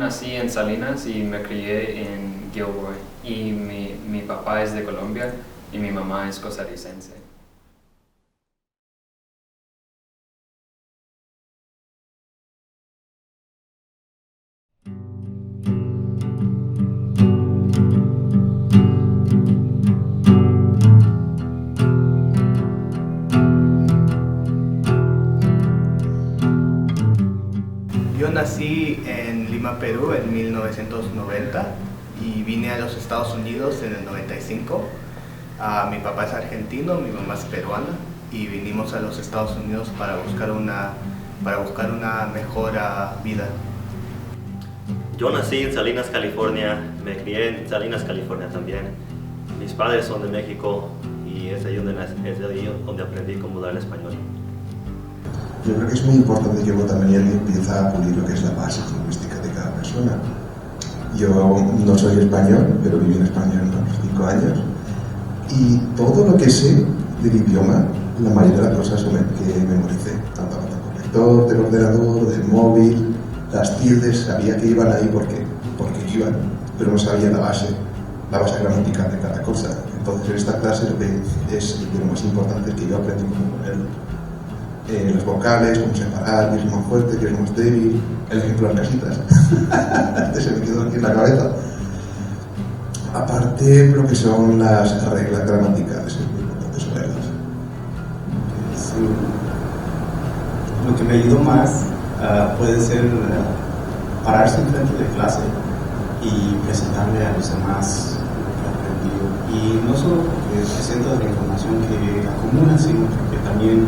nací en Salinas y me crié en Gilroy. Y mi papá es de Colombia y mi mamá es costarricense. Yo nací en Lima, Perú en 1990 y vine a los Estados Unidos en el 95. Mi papá es argentino, mi mamá es peruana y vinimos a los Estados Unidos para buscar una mejor vida. Yo nací en Salinas, California, me crié en Salinas, California también. Mis padres son de México y es ahí donde aprendí cómo hablar español. Yo creo que es muy importante que uno también empieza a pulir lo que es la base lingüística de cada persona. Yo no soy español, pero viví en España unos 5 años y todo lo que sé del idioma, la mayoría de las cosas que memoricé, tanto del corrector, del ordenador, del móvil, las tildes, sabía que iban ahí porque iban, pero no sabía la base gramatical de cada cosa. Entonces en esta clase lo que es lo más importante es que yo aprendí cómo poner las vocales, cómo separar, qué es lo más fuerte, qué es lo más débil, el ejemplo de las casitas. Este se me quedó aquí en la cabeza. Aparte, lo que son las reglas gramaticales, es muy importante saberlas. Sí. Lo que me ayudó más puede ser pararse en frente de clase y presentarle a los demás lo que he aprendido. Y no solo porque presentas la información que acumulas, sino porque también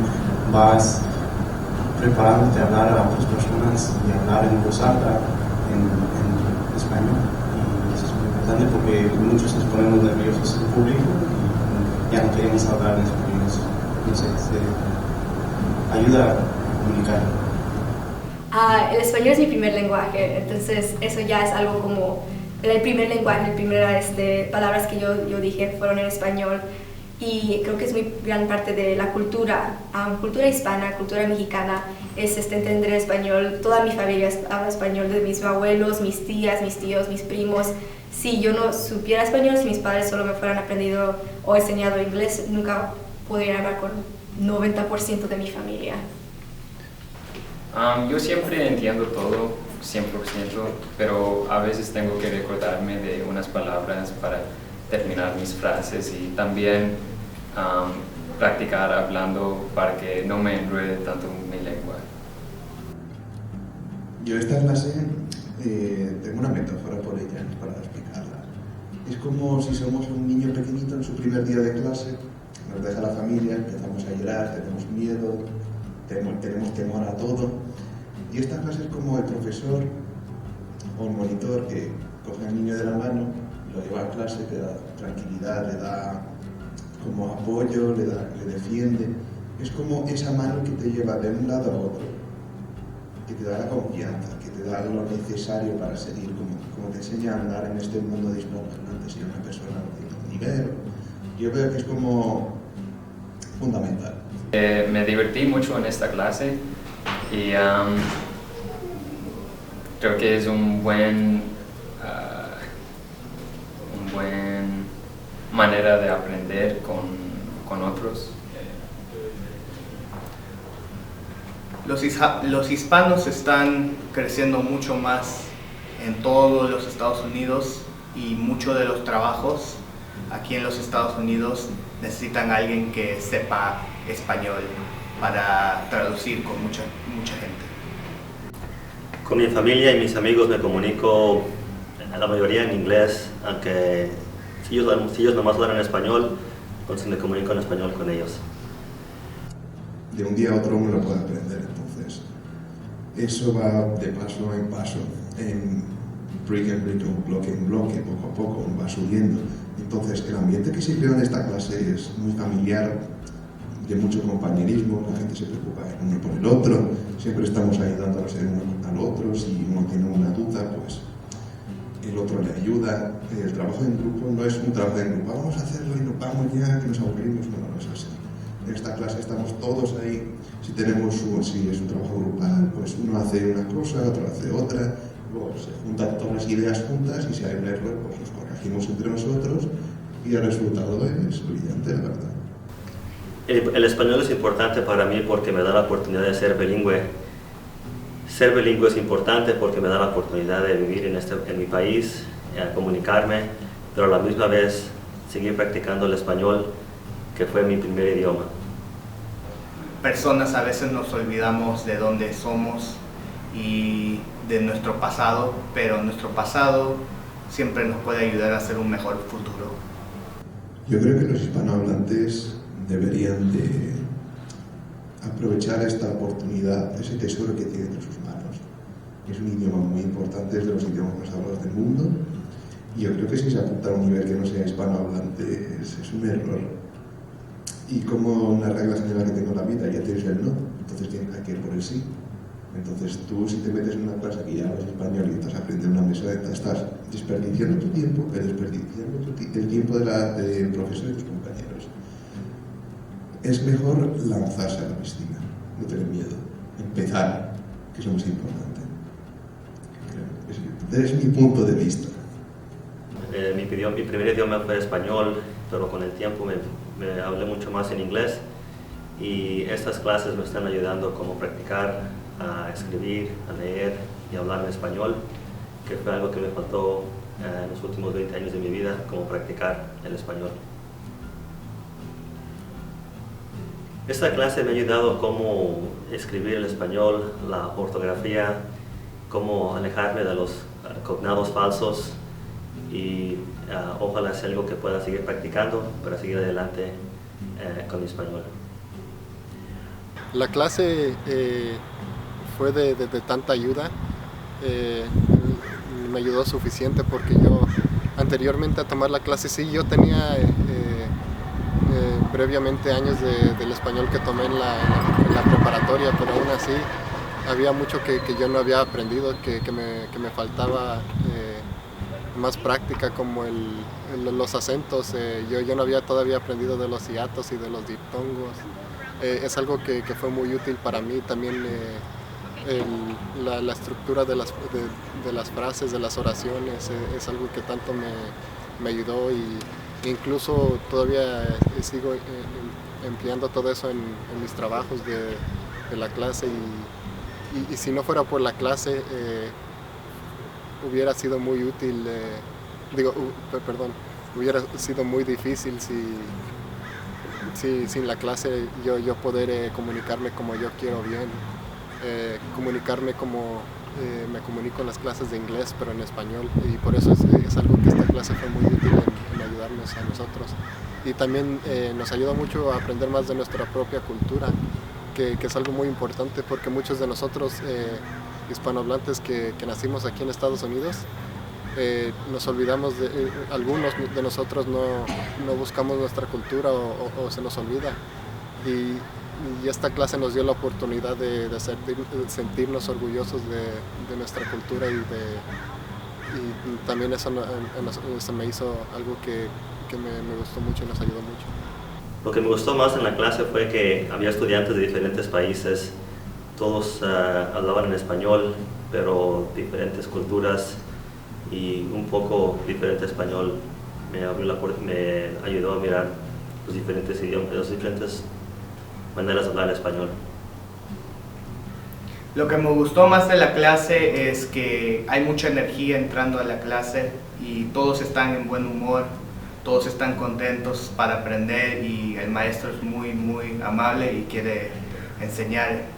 vas preparándote a hablar a otras personas y hablar en voz alta en español. Y eso es muy importante porque muchos nos ponemos nerviosos en público y ya no queremos hablar en español. Entonces, ayuda a comunicar. El español es mi primer lenguaje, entonces eso ya es algo como el primer lenguaje, las primeras palabras que yo dije fueron en español. Y creo que es muy gran parte de la cultura hispana, cultura mexicana, es entender español. Toda mi familia habla español, de mis abuelos, mis tías, mis tíos, mis primos. Si yo no supiera español, si mis padres solo me fueran aprendido o enseñado inglés, nunca podría hablar con 90% de mi familia. Yo siempre entiendo todo, 100%, pero a veces tengo que recordarme de unas palabras para terminar mis frases y también practicar hablando para que no me enrede tanto mi lengua. Yo esta clase tengo una metáfora por ella para explicarla. Es como si somos un niño pequeñito en su primer día de clase, nos deja la familia, empezamos a llorar, tenemos miedo, tenemos temor a todo. Y esta clase es como el profesor o el monitor que coge al niño de la mano, lo lleva a clase, le da tranquilidad, le da como apoyo, le defiende. Es como esa mano que te lleva de un lado a otro, que te da la confianza, que te da lo necesario para seguir, como te enseña a andar en este mundo de hispanohablantes y a una persona de nivel. Yo veo que es como fundamental. Me divertí mucho en esta clase y creo que es un buen manera de aprender con otros. Los hispanos están creciendo mucho más en todos los Estados Unidos y muchos de los trabajos aquí en los Estados Unidos necesitan a alguien que sepa español para traducir con mucha gente. Con mi familia y mis amigos me comunico la mayoría en inglés, aunque si ellos nomás hablan en español, entonces me comunico en español con ellos. De un día a otro uno lo puede aprender, entonces eso va de paso en paso, en brick en brick, bloque en bloque, poco a poco va subiendo. Entonces el ambiente que se creó en esta clase es muy familiar, de mucho compañerismo, la gente se preocupa el uno por el otro, siempre estamos ayudándonos el uno al otro. Si uno tiene una duda, pues el otro le ayuda. El trabajo en grupo no es un trabajo en grupo, vamos a hacerlo y nos vamos ya, que nos aburrimos, no es así. En esta clase estamos todos ahí. Si es un trabajo grupal, pues uno hace una cosa, otro hace otra, Luego se juntan todas las ideas juntas y si hay un error, pues los corregimos entre nosotros y el resultado es brillante, la verdad. El español es importante para mí porque me da la oportunidad de ser bilingüe. Ser bilingüe es importante porque me da la oportunidad de vivir en mi país, comunicarme, pero a la misma vez seguir practicando el español, que fue mi primer idioma. Personas a veces nos olvidamos de dónde somos y de nuestro pasado, pero nuestro pasado siempre nos puede ayudar a hacer un mejor futuro. Yo creo que los hispanohablantes deberían de aprovechar esta oportunidad, ese tesoro que tienen en sus manos. Es un idioma muy importante, es de los idiomas más hablados del mundo, y yo creo que si se apunta a un nivel que no sea hispanohablante es un error. Y como una regla general que tengo en la vida, ya tienes el no, entonces hay que ir por el sí. Entonces tú, si te metes en una clase que ya hablas español y estás aprendiendo una mesa, estás desperdiciando tu tiempo, pero desperdiciando el tiempo del profesor y de tus compañeros. Es mejor lanzarse a la piscina, no tener miedo, empezar, que es lo más importante. Es mi punto de vista. Mi primer idioma fue español, pero con el tiempo me hablé mucho más en inglés, y estas clases me están ayudando como practicar, a escribir, a leer y hablar en español, que fue algo que me faltó en los últimos 20 años de mi vida, como practicar el español. Esta clase me ha ayudado cómo escribir el español, la ortografía, cómo alejarme de los cognados falsos, y ojalá sea algo que pueda seguir practicando para seguir adelante con mi español. La clase fue de tanta ayuda, me ayudó suficiente porque yo anteriormente a tomar la clase sí, yo tenía previamente años del español que tomé en la preparatoria, pero aún así había mucho que yo no había aprendido, que me faltaba más práctica, como los acentos. Yo no había todavía aprendido de los hiatos y de los diptongos. Es algo que fue muy útil para mí también. La estructura de las frases, de las oraciones, es algo que tanto me ayudó, y incluso todavía sigo empleando todo eso en mis trabajos de la clase, y si no fuera por la clase hubiera sido muy útil, hubiera sido muy difícil sin la clase yo poder comunicarme como yo quiero bien, comunicarme como me comunico en las clases de inglés, pero en español, y por eso es algo que esta clase fue muy útil en ayudarnos a nosotros. Y también nos ayuda mucho a aprender más de nuestra propia cultura, que es algo muy importante, porque muchos de nosotros hispanohablantes que nacimos aquí en Estados Unidos, nos olvidamos algunos de nosotros no buscamos nuestra cultura o se nos olvida, y esta clase nos dio la oportunidad de sentirnos orgullosos de nuestra cultura, y también eso me hizo algo que me gustó mucho y nos ayudó mucho. Lo que me gustó más en la clase fue que había estudiantes de diferentes países, todos hablaban en español, pero diferentes culturas y un poco diferente español. Me ayudó a mirar los diferentes idiomas, las diferentes maneras de hablar español. Lo que me gustó más de la clase es que hay mucha energía entrando a la clase y todos están en buen humor, todos están contentos para aprender, y el maestro es muy, muy amable y quiere enseñar.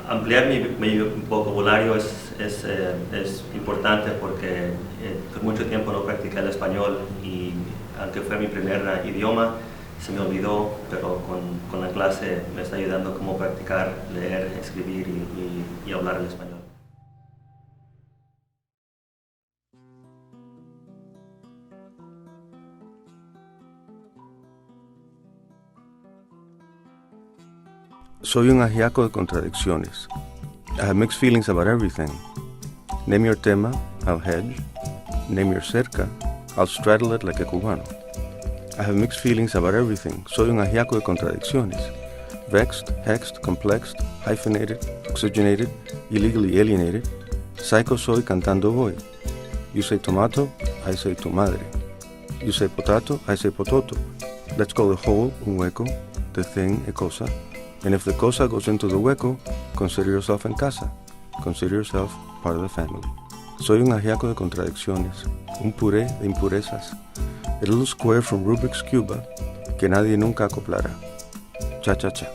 Ampliar mi vocabulario es importante, porque por mucho tiempo no practiqué el español, y aunque fue mi primer idioma, se me olvidó, pero con la clase me está ayudando a cómo practicar, leer, escribir y hablar el español. Soy un ajiaco de contradicciones. I have mixed feelings about everything. Name your tema, I'll hedge. Name your cerca, I'll straddle it like a cubano. I have mixed feelings about everything. Soy un ajiaco de contradicciones. vexed, hexed, complexed, hyphenated, oxygenated, illegally alienated. Psycho soy, cantando voy. You say tomato, I say tu madre. You say potato, I say pototo. Let's call the whole un hueco, the thing a cosa. And if the cosa goes into the hueco, consider yourself en casa. Consider yourself part of the family. Soy un ajiaco de contradicciones, un puré de impurezas. A little square from Rubik's Cube que nadie nunca acoplará. Cha cha cha.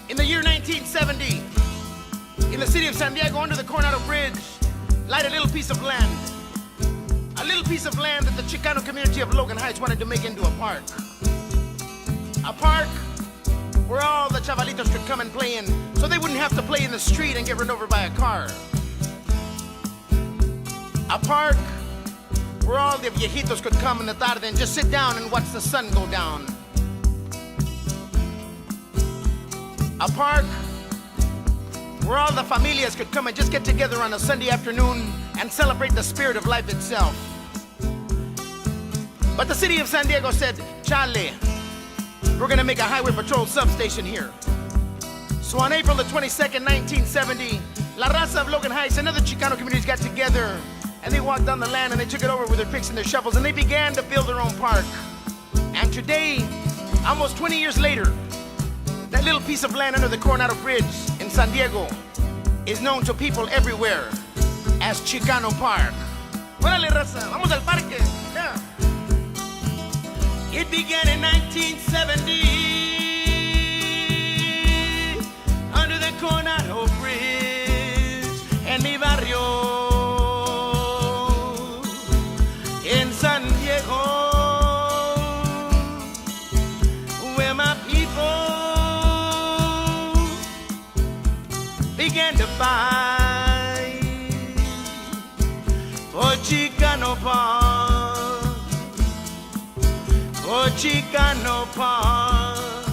In the year 1970, in the city of San Diego, under the Coronado Bridge, lied a little piece of land. A little piece of land that the Chicano community of Logan Heights wanted to make into a park. A park where all the chavalitos could come and play in, so they wouldn't have to play in the street and get run over by a car. A park where all the viejitos could come in the tarde and just sit down and watch the sun go down. A park where all the familias could come and just get together on a Sunday afternoon and celebrate the spirit of life itself. But the city of San Diego said, Chale, we're gonna make a highway patrol substation here. So on April the 22nd, 1970, La Raza of Logan Heights and other Chicano communities got together and they walked on the land and they took it over with their picks and their shovels and they began to build their own park. And today, almost 20 years later, that little piece of land under the Coronado Bridge in San Diego is known to people everywhere as Chicano Park. ¡Órale, raza! ¡Vamos al parque! Yeah. It began in 1970 under the Coronado Bridge en mi barrio in San Diego, where my people began to fight for Chicano Park, for Chicano Park.